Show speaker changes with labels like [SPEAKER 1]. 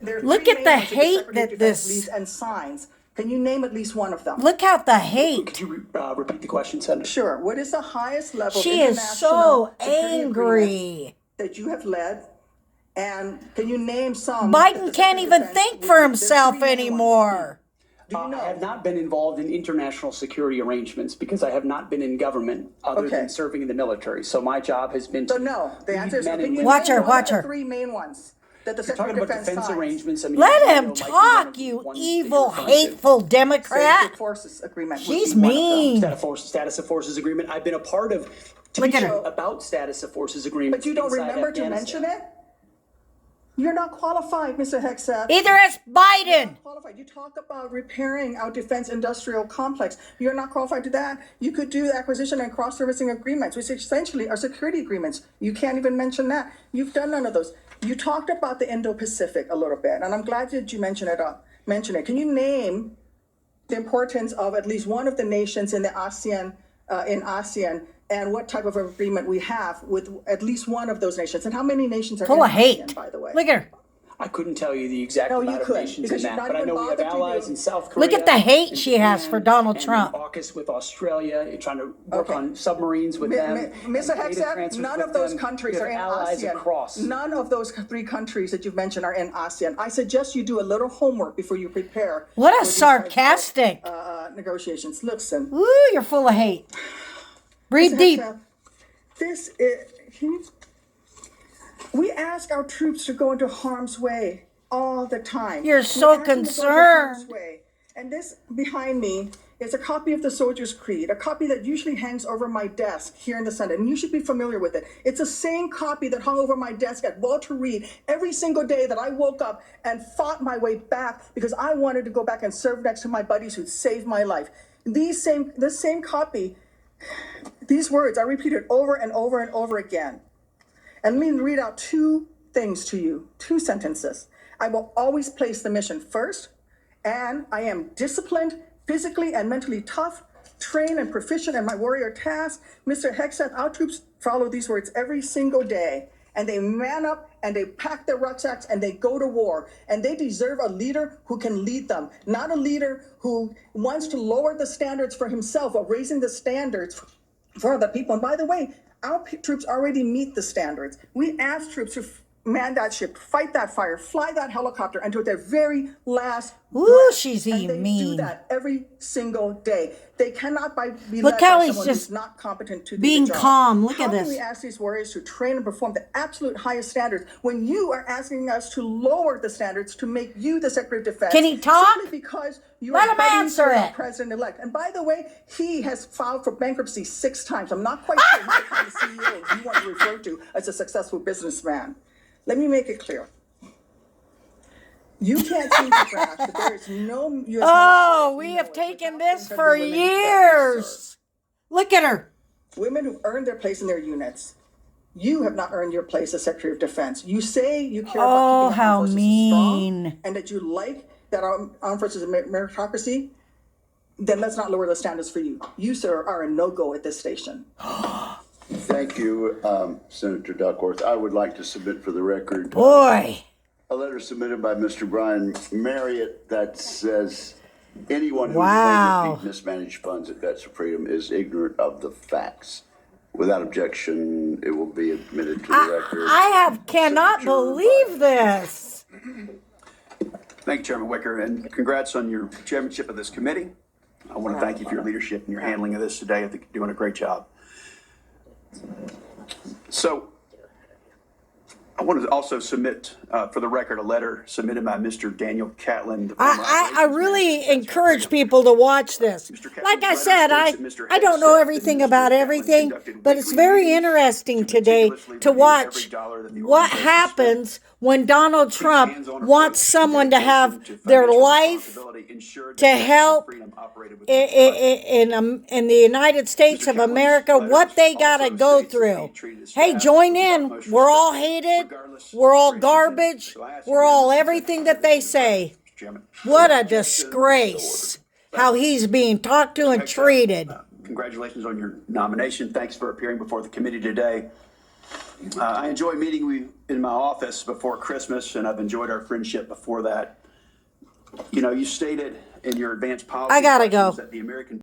[SPEAKER 1] There are
[SPEAKER 2] Look
[SPEAKER 1] three
[SPEAKER 2] at
[SPEAKER 1] main
[SPEAKER 2] the
[SPEAKER 1] ones that the
[SPEAKER 2] hate
[SPEAKER 1] Secretary of
[SPEAKER 2] that
[SPEAKER 1] Defense
[SPEAKER 2] this.
[SPEAKER 1] leads and signs. Can you name at least one of them?
[SPEAKER 2] Look at the
[SPEAKER 3] Could
[SPEAKER 2] hate.
[SPEAKER 3] you repeat the question, Senator?
[SPEAKER 1] Sure. What is the highest level of
[SPEAKER 2] She is
[SPEAKER 1] international
[SPEAKER 2] so
[SPEAKER 1] security agreement
[SPEAKER 2] angry.
[SPEAKER 1] that you have led? And can you name some that
[SPEAKER 2] Biden
[SPEAKER 1] the
[SPEAKER 2] can't
[SPEAKER 1] Secretary of
[SPEAKER 2] even
[SPEAKER 1] Defense
[SPEAKER 2] think
[SPEAKER 1] would
[SPEAKER 2] for
[SPEAKER 1] lead? There's
[SPEAKER 2] himself
[SPEAKER 1] three main ones.
[SPEAKER 2] anymore.
[SPEAKER 1] Do you know?
[SPEAKER 3] I have not been involved in international security arrangements because I have not been in government other
[SPEAKER 1] Okay.
[SPEAKER 3] than serving in the military. So my job has been
[SPEAKER 1] So
[SPEAKER 3] to
[SPEAKER 1] no, the
[SPEAKER 3] lead
[SPEAKER 1] answer is
[SPEAKER 3] men
[SPEAKER 1] can
[SPEAKER 3] and
[SPEAKER 1] you
[SPEAKER 3] women.
[SPEAKER 2] Watch
[SPEAKER 1] name
[SPEAKER 2] her,
[SPEAKER 1] one
[SPEAKER 2] watch
[SPEAKER 1] of
[SPEAKER 2] her.
[SPEAKER 1] the three main ones that the
[SPEAKER 3] You're
[SPEAKER 1] Secretary
[SPEAKER 3] talking
[SPEAKER 1] of
[SPEAKER 3] about
[SPEAKER 1] Defense
[SPEAKER 3] defense
[SPEAKER 1] signs?
[SPEAKER 3] arrangements. I mean,
[SPEAKER 2] Let
[SPEAKER 3] NATO
[SPEAKER 2] him
[SPEAKER 3] might be one
[SPEAKER 2] talk,
[SPEAKER 3] of the
[SPEAKER 2] you
[SPEAKER 3] ones that you're
[SPEAKER 2] evil,
[SPEAKER 3] referring to.
[SPEAKER 2] hateful
[SPEAKER 1] Status
[SPEAKER 2] Democrat.
[SPEAKER 1] of Forces Agreement. would
[SPEAKER 2] She's
[SPEAKER 1] be one of them.
[SPEAKER 2] mean.
[SPEAKER 3] Status of forces agreement. I've been a part of
[SPEAKER 2] Look at
[SPEAKER 3] teaching
[SPEAKER 2] her.
[SPEAKER 3] about status of forces agreements.
[SPEAKER 1] But you don't
[SPEAKER 3] inside
[SPEAKER 1] remember to
[SPEAKER 3] Afghanistan.
[SPEAKER 1] mention it? You're not qualified, Mr. Hegseth.
[SPEAKER 2] Either it's Biden.
[SPEAKER 1] Qualified. You talk about repairing our defense industrial complex. You're not qualified to that. You could do acquisition and cross-servicing agreements, which essentially are security agreements. You can't even mention that. You've done none of those. You talked about the Indo-Pacific a little bit, and I'm glad that you mentioned it. Can you name the importance of at least one of the nations in the ASEAN, and what type of agreement we have with at least one of those nations, and how many nations are
[SPEAKER 2] Full
[SPEAKER 1] in
[SPEAKER 2] of hate.
[SPEAKER 1] ASEAN, by the way?
[SPEAKER 2] Look at her.
[SPEAKER 3] I couldn't tell you the exact
[SPEAKER 1] No, you
[SPEAKER 3] amount of
[SPEAKER 1] couldn't,
[SPEAKER 3] nations
[SPEAKER 1] because
[SPEAKER 3] in
[SPEAKER 1] you've
[SPEAKER 3] that,
[SPEAKER 1] not
[SPEAKER 3] but I
[SPEAKER 1] even
[SPEAKER 3] know we have
[SPEAKER 1] bothered to
[SPEAKER 3] allies
[SPEAKER 1] do-
[SPEAKER 3] in South Korea.
[SPEAKER 2] Look at the hate
[SPEAKER 3] and
[SPEAKER 2] she has
[SPEAKER 3] Japan,
[SPEAKER 2] for Donald
[SPEAKER 3] and
[SPEAKER 2] Trump.
[SPEAKER 3] in AUKUS with Australia. You're trying to work
[SPEAKER 1] Okay.
[SPEAKER 3] on submarines with them.
[SPEAKER 1] Mr.
[SPEAKER 3] and data
[SPEAKER 1] Hegseth,
[SPEAKER 3] transfers
[SPEAKER 1] none
[SPEAKER 3] with
[SPEAKER 1] of those
[SPEAKER 3] them.
[SPEAKER 1] countries
[SPEAKER 3] We
[SPEAKER 1] are
[SPEAKER 3] have
[SPEAKER 1] in
[SPEAKER 3] allies
[SPEAKER 1] ASEAN.
[SPEAKER 3] across.
[SPEAKER 1] None of those three countries that you've mentioned are in ASEAN. I suggest you do a little homework before you prepare.
[SPEAKER 2] What a
[SPEAKER 1] for these types of,
[SPEAKER 2] sarcastic.
[SPEAKER 1] negotiations. Listen,
[SPEAKER 2] Ooh, you're full of hate. Breathe
[SPEAKER 1] Mr.
[SPEAKER 2] deep.
[SPEAKER 1] Hegseth, this is, we ask our troops to go into harm's way all the time.
[SPEAKER 2] You're
[SPEAKER 1] We
[SPEAKER 2] so
[SPEAKER 1] ask them to go into harm's
[SPEAKER 2] concerned.
[SPEAKER 1] way. And this behind me is a copy of the Soldier's Creed, a copy that usually hangs over my desk here in the Senate, and you should be familiar with it. It's the same copy that hung over my desk at Walter Reed every single day that I woke up and fought my way back because I wanted to go back and serve next to my buddies who saved my life. This same copy, these words, I repeated over and over and over again. And let me read out two things to you, two sentences. I will always place the mission first, and I am disciplined, physically and mentally tough, trained and proficient in my warrior task. Mr. Hegseth, our troops follow these words every single day, and they man up and they pack their rucksacks and they go to war. And they deserve a leader who can lead them, not a leader who wants to lower the standards for himself or raising the standards for other people. And by the way, our troops already meet the standards. We ask troops to man that ship, fight that fire, fly that helicopter until their very last
[SPEAKER 2] Ooh,
[SPEAKER 1] breath.
[SPEAKER 2] she's
[SPEAKER 1] And they do
[SPEAKER 2] mean.
[SPEAKER 1] that every single day. They cannot be
[SPEAKER 2] Look
[SPEAKER 1] led
[SPEAKER 2] how
[SPEAKER 1] by
[SPEAKER 2] he's
[SPEAKER 1] someone
[SPEAKER 2] just
[SPEAKER 1] who's not competent to do
[SPEAKER 2] being
[SPEAKER 1] the job.
[SPEAKER 2] calm. Look
[SPEAKER 1] How
[SPEAKER 2] at
[SPEAKER 1] can
[SPEAKER 2] this.
[SPEAKER 1] we ask these warriors to train and perform the absolute highest standards when you are asking us to lower the standards to make you the Secretary of Defense?
[SPEAKER 2] Can he talk?
[SPEAKER 1] Simply because you
[SPEAKER 2] Let
[SPEAKER 1] are
[SPEAKER 2] him
[SPEAKER 1] buddies
[SPEAKER 2] answer
[SPEAKER 1] with our
[SPEAKER 2] it.
[SPEAKER 1] president-elect. And by the way, he has filed for bankruptcy 6 times. I'm not quite sure he's the kind of CEO you want to refer to as a successful businessman. Let me make it clear. You can't seem to grasp that there is no U.S.
[SPEAKER 2] Oh,
[SPEAKER 1] military
[SPEAKER 2] we
[SPEAKER 1] you
[SPEAKER 2] have
[SPEAKER 1] know
[SPEAKER 2] taken
[SPEAKER 1] without
[SPEAKER 2] this
[SPEAKER 1] incredible
[SPEAKER 2] for
[SPEAKER 1] women that serve.
[SPEAKER 2] years. Look at her.
[SPEAKER 1] Women who've earned their place in their units. You have not earned your place as Secretary of Defense. You say you care
[SPEAKER 2] Oh,
[SPEAKER 1] about keeping our
[SPEAKER 2] how
[SPEAKER 1] armed forces
[SPEAKER 2] mean.
[SPEAKER 1] strong and that you like that our armed forces are meritocracy. Then let's not lower the standards for you. You, sir, are a no-go at this station.
[SPEAKER 4] Thank you, Senator Duckworth. I would like to submit for the record
[SPEAKER 2] Boy.
[SPEAKER 4] a letter submitted by Mr. Brian Marriott that says anyone who
[SPEAKER 2] Wow.
[SPEAKER 4] negligently mismanaged funds at Vets of Freedom is ignorant of the facts. Without objection, it will be admitted to the record.
[SPEAKER 2] I cannot
[SPEAKER 4] Signature
[SPEAKER 2] believe this.
[SPEAKER 5] Thank you, Chairman Wicker, and congrats on your chairmanship of this committee. I want to thank you for your leadership and your handling of this today. I think you're doing a great job. So I want to also submit for the record a letter submitted by Mr. Daniel Catlin. the former
[SPEAKER 2] I
[SPEAKER 5] operations
[SPEAKER 2] really
[SPEAKER 5] manager of
[SPEAKER 2] encourage
[SPEAKER 5] Vets of Freedom.
[SPEAKER 2] people to watch this.
[SPEAKER 5] Mr. Catlin's
[SPEAKER 2] Like I
[SPEAKER 5] letter
[SPEAKER 2] said,
[SPEAKER 5] states that Mr.
[SPEAKER 2] I don't know
[SPEAKER 5] Hegseth
[SPEAKER 2] everything
[SPEAKER 5] and Mr.
[SPEAKER 2] about
[SPEAKER 5] Catlin
[SPEAKER 2] everything,
[SPEAKER 5] conducted
[SPEAKER 2] but it's
[SPEAKER 5] weekly
[SPEAKER 2] very
[SPEAKER 5] meetings
[SPEAKER 2] interesting
[SPEAKER 5] to
[SPEAKER 2] today
[SPEAKER 5] meticulously
[SPEAKER 2] to
[SPEAKER 5] review
[SPEAKER 2] watch
[SPEAKER 5] every dollar that the
[SPEAKER 2] what
[SPEAKER 5] organization
[SPEAKER 2] happens when Donald Trump
[SPEAKER 5] hands-on
[SPEAKER 2] wants
[SPEAKER 5] approach
[SPEAKER 2] someone to
[SPEAKER 5] dedication
[SPEAKER 2] have
[SPEAKER 5] to
[SPEAKER 2] their
[SPEAKER 5] financial
[SPEAKER 2] life
[SPEAKER 5] responsibility ensured that
[SPEAKER 2] to
[SPEAKER 5] Vets of
[SPEAKER 2] help
[SPEAKER 5] Freedom operated within its budget.
[SPEAKER 2] in the United States
[SPEAKER 5] Mr.
[SPEAKER 2] of
[SPEAKER 5] Catlin's
[SPEAKER 2] America,
[SPEAKER 5] letter
[SPEAKER 2] what they
[SPEAKER 5] also
[SPEAKER 2] gotta go
[SPEAKER 5] states that
[SPEAKER 2] through.
[SPEAKER 5] he treated his
[SPEAKER 2] Hey,
[SPEAKER 5] staff
[SPEAKER 2] join
[SPEAKER 5] with the
[SPEAKER 2] in.
[SPEAKER 5] utmost
[SPEAKER 2] We're all
[SPEAKER 5] respect,
[SPEAKER 2] hated.
[SPEAKER 5] regardless
[SPEAKER 2] We're all
[SPEAKER 5] of race or gender.
[SPEAKER 2] garbage.
[SPEAKER 5] So I ask
[SPEAKER 2] We're all
[SPEAKER 5] unanimous
[SPEAKER 2] everything
[SPEAKER 5] consent
[SPEAKER 2] that they
[SPEAKER 5] for this
[SPEAKER 2] say.
[SPEAKER 5] Mr. Chairman.
[SPEAKER 2] What a disgrace how he's being talked to and
[SPEAKER 5] Hegseth,
[SPEAKER 2] treated.
[SPEAKER 5] Congratulations on your nomination. Thanks for appearing before the committee today. I enjoy meeting you in my office before Christmas, and I've enjoyed our friendship before that. You know, you stated in your advanced policy
[SPEAKER 2] I gotta go.
[SPEAKER 5] questions that the American